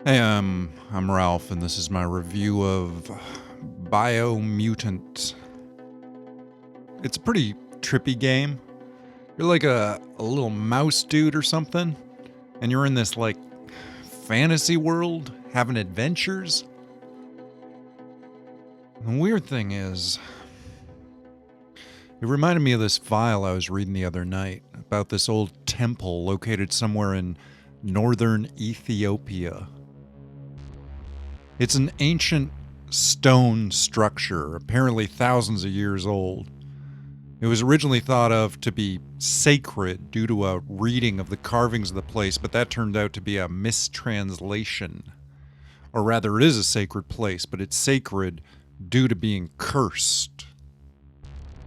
Hey, I'm Ralph, and this is my review of Biomutant. It's a pretty trippy game. You're like a little mouse dude or something, and you're in this, like, fantasy world, having adventures. The weird thing is, it reminded me of this file I was reading the other night about this old temple located somewhere in northern Ethiopia. It's an ancient stone structure, apparently thousands of years old. It was originally thought of to be sacred due to a reading of the carvings of the place, but that turned out to be a mistranslation. Or rather, it is a sacred place, but it's sacred due to being cursed.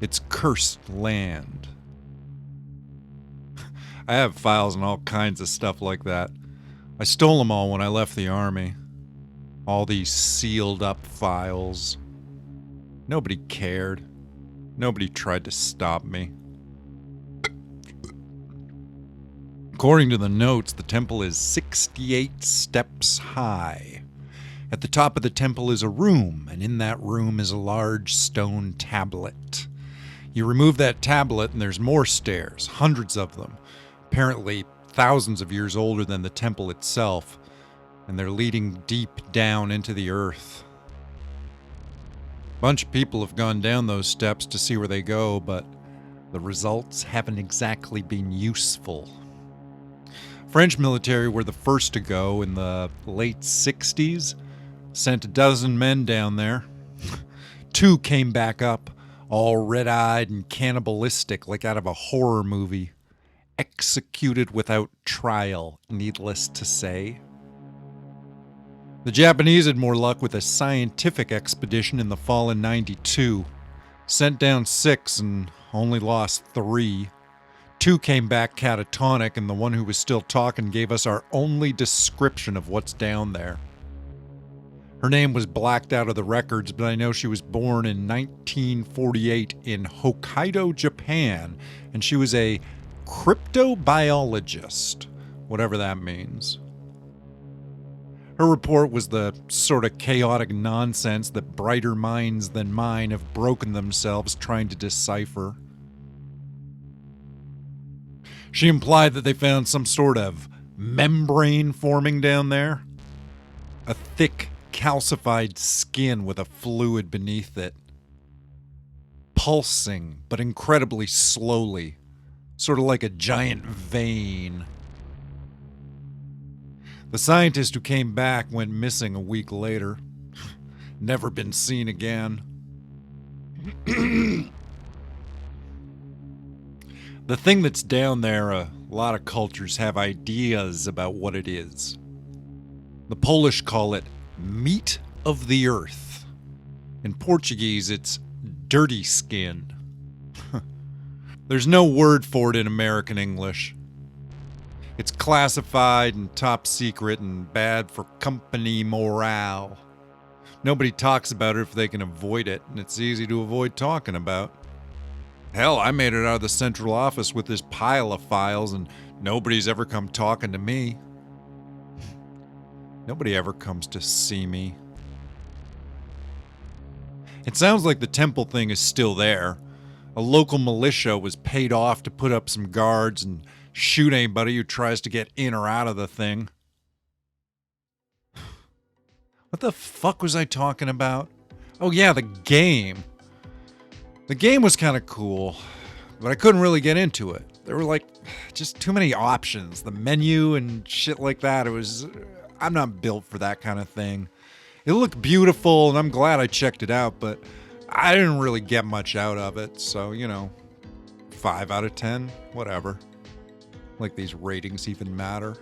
It's cursed land. I have files and all kinds of stuff like that. I stole them all when I left the army. All these sealed up files. Nobody cared. Nobody tried to stop me. According to the notes, the temple is 68 steps high. At the top of the temple is a room, and in that room is a large stone tablet. You remove that tablet and there's more stairs, hundreds of them, apparently thousands of years older than the temple itself, and they're leading deep down into the earth. A bunch of people have gone down those steps to see where they go, but the results haven't exactly been useful. French military were the first to go in the late 60s, sent a dozen men down there. 2 came back up, all red-eyed and cannibalistic like out of a horror movie. Executed without trial, needless to say. The Japanese had more luck with a scientific expedition in the fall in '92. Sent down 6 and only lost 3. 2 came back catatonic, and the one who was still talking gave us our only description of what's down there. Her name was blacked out of the records, but I know she was born in 1948 in Hokkaido, Japan, and she was a cryptobiologist, whatever that means. Her report was the sort of chaotic nonsense that brighter minds than mine have broken themselves trying to decipher. She implied that they found some sort of membrane forming down there. A thick, calcified skin with a fluid beneath it. Pulsing, but incredibly slowly. Sort of like a giant vein. The scientist who came back went missing a week later. Never been seen again. The thing that's down there, a lot of cultures have ideas about what it is. The Polish call it meat of the earth. In Portuguese, it's dirty skin. There's no word for it in American English. It's classified and top secret and bad for company morale. Nobody talks about it if they can avoid it, and it's easy to avoid talking about. Hell, I made it out of the central office with this pile of files, and nobody's ever come talking to me. Nobody ever comes to see me. It sounds like the temple thing is still there. A local militia was paid off to put up some guards and shoot anybody who tries to get in or out of the thing. What the fuck was I talking about? Oh yeah, the game. The game was kind of cool, but I couldn't really get into it. There were like just too many options. The menu and shit like that. I'm not built for that kind of thing. It looked beautiful and I'm glad I checked it out, but I didn't really get much out of it. So, 5 out of 10, whatever. Like these ratings even matter.